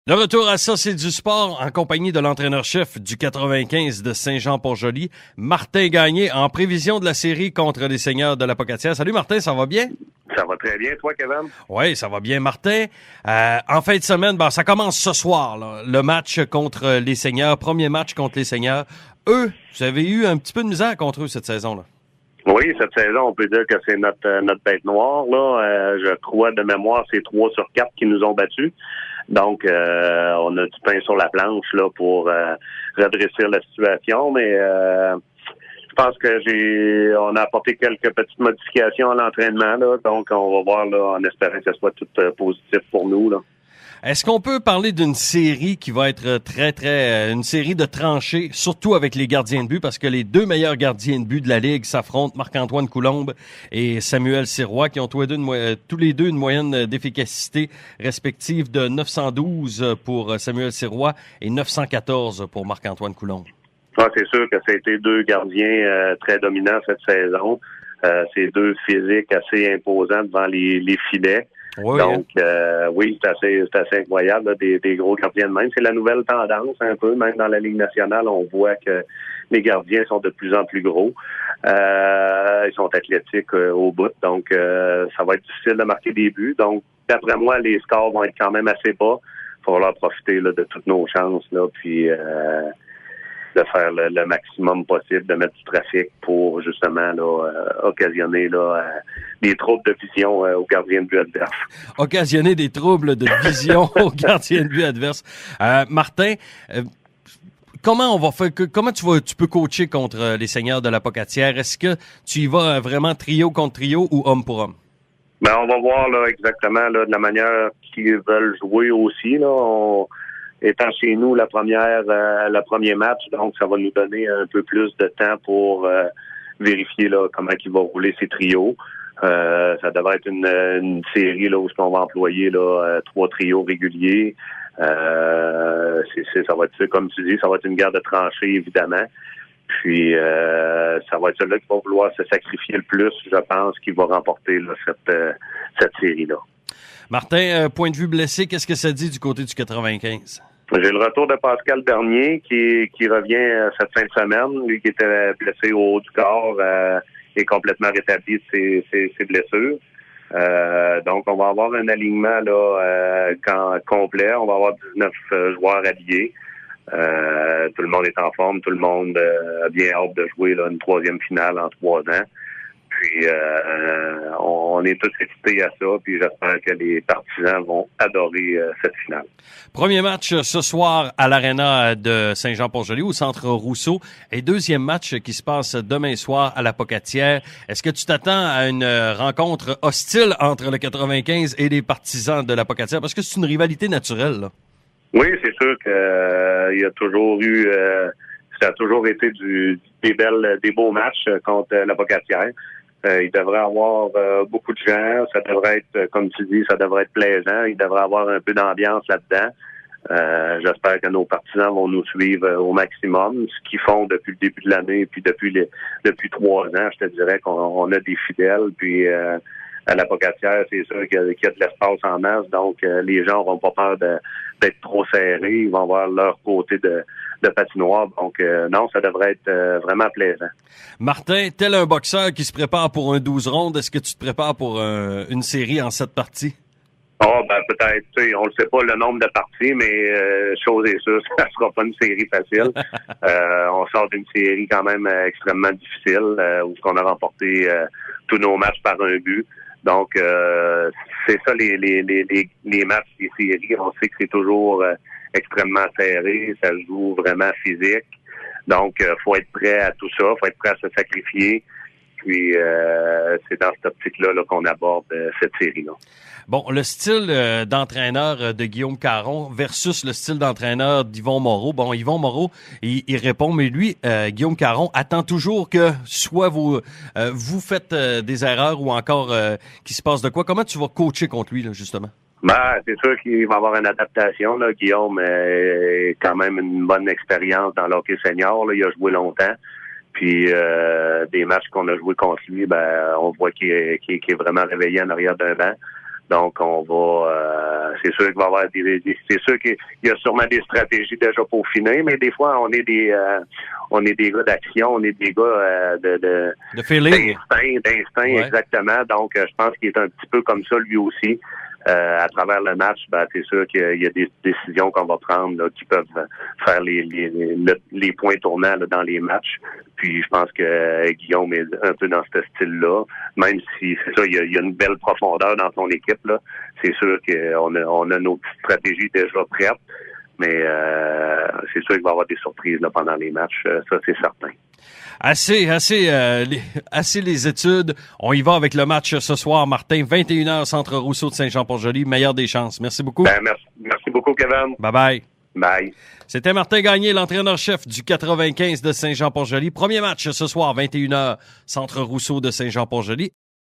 Le retour à ça, c'est du sport en compagnie de l'entraîneur-chef du 95 de Saint-Jean-Port-Joli, Martin Gagné, en prévision de la série contre les Seigneurs de l'Apocatière. Salut Martin, ça va bien? Ça va très bien, toi, Kevin? Oui, ça va bien, Martin. En fin de semaine, ça commence ce soir, là, le match contre les Seigneurs, premier match contre les Seigneurs. Eux, vous avez eu un petit peu de misère contre eux cette saison-là. Oui, cette saison, on peut dire que c'est notre bête noire. Là, je crois de mémoire, c'est 3 sur 4 qui nous ont battus. Donc, on a du pain sur la planche là pour redresser la situation, mais je pense que on a apporté quelques petites modifications à l'entraînement. Là, donc, on va voir là, en espérant que ce soit tout positif pour nous. Là. Est-ce qu'on peut parler d'une série qui va être une série de tranchées, surtout avec les gardiens de but, parce que les deux meilleurs gardiens de but de la Ligue s'affrontent, Marc-Antoine Coulombe et Samuel Sirois, qui ont tous les deux une moyenne d'efficacité respective de 912 pour Samuel Sirois et 914 pour Marc-Antoine Coulombe. Ah, c'est sûr que ça a été deux gardiens très dominants cette saison. C'est deux physiques assez imposants devant les filets. Oui, donc, oui, c'est assez incroyable, là, des gros gardiens de même. C'est la nouvelle tendance un peu, même dans la Ligue nationale, on voit que les gardiens sont de plus en plus gros. Ils sont athlétiques au bout, donc ça va être difficile de marquer des buts. Donc, d'après moi, les scores vont être quand même assez bas. Il va falloir profiter là, de toutes nos chances, là, puis de faire le maximum possible, de mettre du trafic pour justement là, occasionner là, des troubles de vision aux gardiens de but adverses. Occasionner des troubles de vision aux gardiens de but adverses. Martin, comment tu peux coacher contre les Seigneurs de l'Apocatière? Est-ce que tu y vas vraiment trio contre trio ou homme pour homme? Ben, on va voir là, exactement là, de la manière qu'ils veulent jouer aussi. Là. Étant chez nous le premier match, donc ça va nous donner un peu plus de temps pour vérifier là comment il va rouler ses trios. Ça devrait être une série là où on va employer là 3 trios réguliers. Ça va être comme tu dis, ça va être une guerre de tranchées évidemment. Puis ça va être celui-là qui va vouloir se sacrifier le plus, je pense, qui va remporter là, cette série-là. Martin, point de vue blessé, qu'est-ce que ça dit du côté du 95? J'ai le retour de Pascal Bernier qui revient cette fin de semaine. Lui qui était blessé au haut du corps est complètement rétabli de ses blessures. Donc, on va avoir un alignement là complet. On va avoir 19 joueurs alliés. Tout le monde est en forme. Tout le monde a bien hâte de jouer là, une 3e finale en 3 ans. Puis, on est tous excités à ça, puis j'espère que les partisans vont adorer cette finale. Premier match ce soir à l'Arena de Saint-Jean-Port-Joli, au Centre Rousseau, et deuxième match qui se passe demain soir à l'Apocatière. Est-ce que tu t'attends à une rencontre hostile entre le 95 et les partisans de l'Apocatière? Parce que c'est une rivalité naturelle, là. Oui, c'est sûr que il y a toujours eu... ça a toujours été des beaux matchs contre l'Apocatière. Il devrait y avoir beaucoup de gens. Ça devrait être, comme tu dis, ça devrait être plaisant. Il devrait y avoir un peu d'ambiance là-dedans. J'espère que nos partisans vont nous suivre au maximum, ce qu'ils font depuis le début de l'année, puis depuis 3 ans. Je te dirais qu'on a des fidèles, puis à l'Apocatière, c'est sûr qu'il y a de l'espace en masse, donc les gens n'auront pas peur d'être trop serrés. Ils vont avoir leur côté de patinoire. Donc, non, ça devrait être vraiment plaisant. Martin, tel un boxeur qui se prépare pour un 12 rondes, est-ce que tu te prépares pour une série en 7 parties? Peut-être, tu sais, on ne sait pas le nombre de parties, mais chose est sûre, ça ne sera pas une série facile. On sort d'une série quand même extrêmement difficile, où on a remporté tous nos matchs par un but. Donc, c'est ça les matchs des séries. On sait que c'est toujours extrêmement serré, ça se joue vraiment physique. Donc, faut être prêt à tout ça, faut être prêt à se sacrifier. Puis, c'est dans cette optique-là là, qu'on aborde cette série-là. Bon, le style d'entraîneur de Guillaume Caron versus le style d'entraîneur d'Yvon Moreau. Bon, Yvon Moreau, il répond, mais lui, Guillaume Caron, attend toujours que soit vous faites des erreurs ou encore qu'il se passe de quoi. Comment tu vas coacher contre lui, là, justement? C'est sûr qu'il va avoir une adaptation. Là. Guillaume a quand même une bonne expérience dans l'hockey senior. Là. Il a joué longtemps. Puis des matchs qu'on a joués contre lui, on voit qu'il est vraiment réveillé en arrière d'un banc. Donc, on va, c'est sûr qu'il va y avoir c'est sûr qu'il y a sûrement des stratégies déjà peaufinées, mais des fois, on est des gars d'action, on est des gars de feeling. D'instinct, ouais. Exactement. Donc, je pense qu'il est un petit peu comme ça lui aussi. À travers le match, c'est sûr qu'il y a des décisions qu'on va prendre là, qui peuvent faire les points tournants là, dans les matchs. Puis je pense que Guillaume est un peu dans ce style-là. Même si c'est ça, il y a une belle profondeur dans son équipe. Là. C'est sûr qu'on a nos petites stratégies déjà prêtes. Mais c'est sûr qu'il va y avoir des surprises là, pendant les matchs. Ça, c'est certain. Assez les études. On y va avec le match ce soir, Martin. 21h, Centre Rousseau de Saint-Jean-Port-Joli. Meilleure des chances. Merci beaucoup. Merci beaucoup, Kevin. Bye-bye. Bye. C'était Martin Gagné, l'entraîneur-chef du 95 de Saint-Jean-Port-Joli. Premier match ce soir, 21h, Centre Rousseau de Saint-Jean-Port-Joli.